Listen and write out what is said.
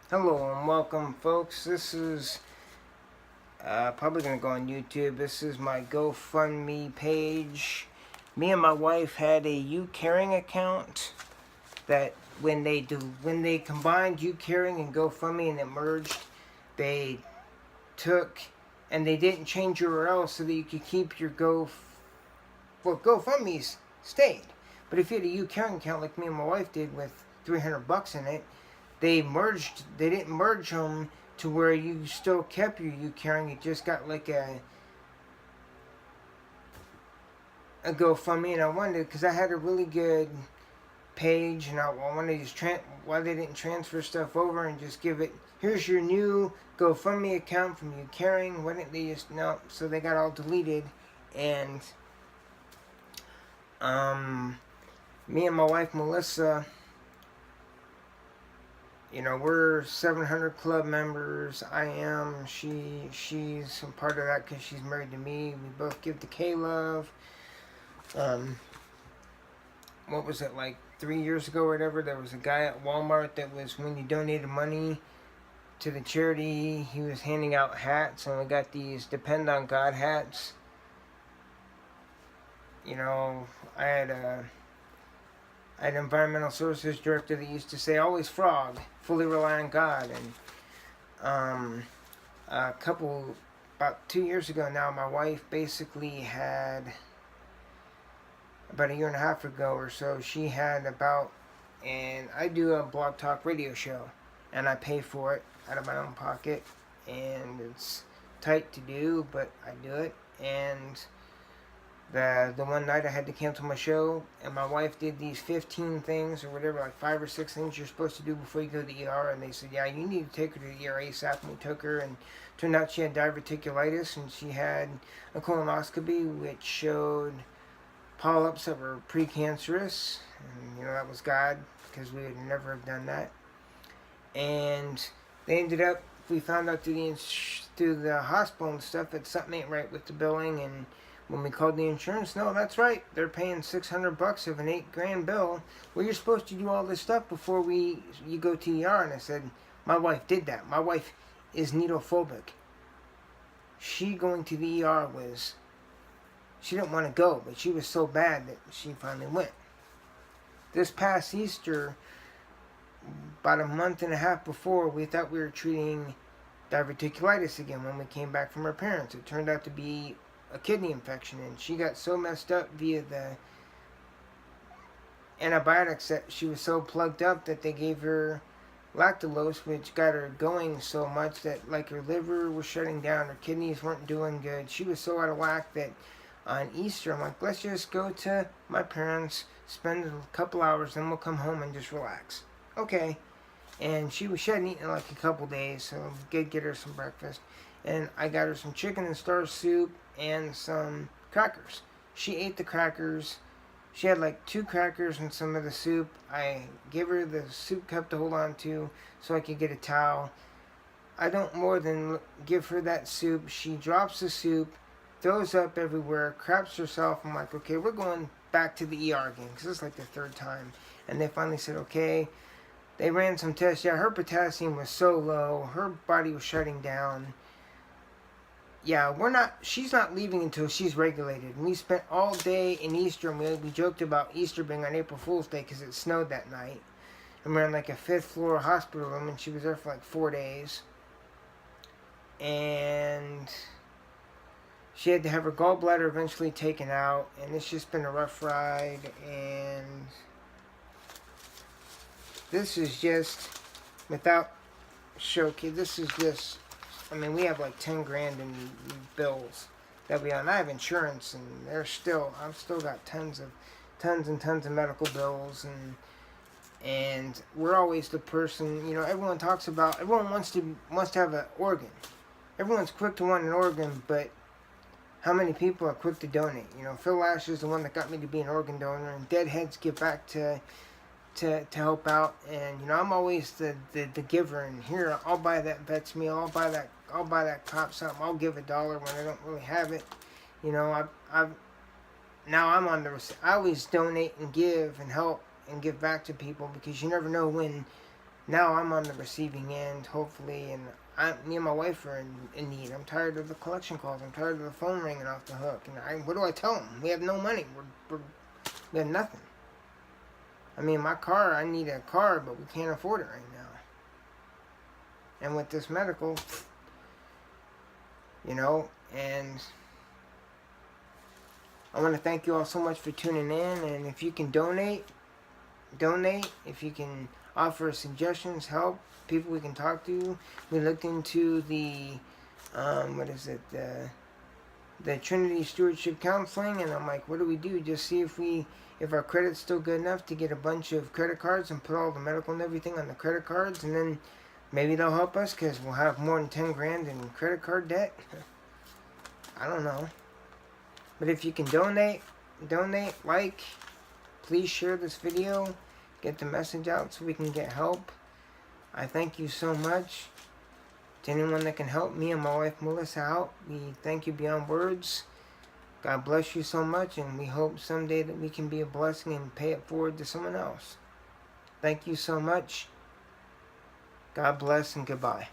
Hello and welcome, folks. This is probably going to go on YouTube. This is my GoFundMe page. Me and my wife had a You Caring account that when they combined You Caring and GoFundMe and it merged, they took and they didn't change URL so that you could keep your GoFundMe's stayed. But if you had a You Caring account like me and my wife did with $300 in it, they didn't merge them to where you still kept your You Caring. You just got like a GoFundMe, and I wanted, because I had a really good page, and I wanted to just why they didn't transfer stuff over and just give it, here's your new GoFundMe account from You Caring. Why didn't they just, no, so they got all deleted. And me and my wife Melissa, we're 700 club members. I am. She's a part of that because she's married to me. We both give to K-Love. What was it, like 3 years ago or whatever? There was a guy at Walmart that was, when you donated money to the charity, he was handing out hats, and we got these Depend on God hats. I had an environmental services director that used to say, always frog, fully rely on God. And about 2 years ago now, my wife basically had, about a year and a half ago or so, she had and I do a blog talk radio show, and I pay for it out of my own pocket, and it's tight to do, but I do it. And the one night I had to cancel my show, and my wife did these 15 things or whatever, like 5 or 6 things you're supposed to do before you go to the ER, and they said, yeah, you need to take her to the ER ASAP, and we took her, and turned out she had diverticulitis, and she had a colonoscopy which showed polyps that were precancerous, and that was God, because we would never have done that. And they ended up, we found out through the hospital and stuff that something ain't right with the billing. And when we called the insurance, no, that's right, they're paying $600 of an $8,000 bill. Well, you're supposed to do all this stuff before you go to ER. And I said, my wife did that. My wife is needle phobic. She going to the ER she didn't want to go, but she was so bad that she finally went. This past Easter, about a month and a half before, we thought we were treating diverticulitis again when we came back from her parents. It turned out to be a kidney infection, and she got so messed up via the antibiotics that she was so plugged up that they gave her lactulose, which got her going so much that, like, her liver was shutting down, her kidneys weren't doing good. She was so out of whack that on Easter, I'm like, let's just go to my parents, spend a couple hours, then we'll come home and just relax. Okay. And she hadn't eaten in like a couple days, so I did get her some breakfast. And I got her some chicken and star soup and some crackers. She ate the crackers. She had like 2 crackers and some of the soup. I gave her the soup cup to hold on to so I could get a towel. I don't more than give her that soup. She drops the soup, throws up everywhere, craps herself. I'm like, okay, we're going back to the ER again, because it's like the 3rd time. And they finally said, okay. They ran some tests. Yeah, her potassium was so low. Her body was shutting down. Yeah, she's not leaving until she's regulated. And we spent all day in Easter, and we joked about Easter being on April Fool's Day because it snowed that night. And we're in like a 5th floor hospital room, and she was there for like 4 days. And she had to have her gallbladder eventually taken out, and it's just been a rough ride. And this is just, without showcase, this is just, I mean, we have like 10 grand in bills that we own. I have insurance, and I've still got tons and tons of medical bills, and we're always the person, everyone wants to have an organ. Everyone's quick to want an organ, but how many people are quick to donate? Phil Lash is the one that got me to be an organ donor, and Deadheads give back to help out. And I'm always the giver. And here, I'll buy that vet's meal, I'll buy that cop something, I'll give $1 when I don't really have it. I've now I'm on I always donate and give and help and give back to people, because you never know when now I'm on the receiving end, hopefully, and me and my wife are in need. I'm tired of the collection calls. I'm tired of the phone ringing off the hook. And what do I tell them? We have no money. We have nothing. I mean, my car, I need a car, but we can't afford it right now. And with this medical, and I want to thank you all so much for tuning in. And if you can donate. If you can offer suggestions, help, people we can talk to. We looked into the the Trinity Stewardship Counseling, and I'm like, what do we do? Just see if our credit's still good enough to get a bunch of credit cards and put all the medical and everything on the credit cards, and then maybe they'll help us because we'll have more than 10 grand in credit card debt. I don't know. But if you can donate, like, please share this video, get the message out so we can get help. I thank you so much. To anyone that can help me and my wife Melissa out, we thank you beyond words. God bless you so much, and we hope someday that we can be a blessing and pay it forward to someone else. Thank you so much. God bless and goodbye.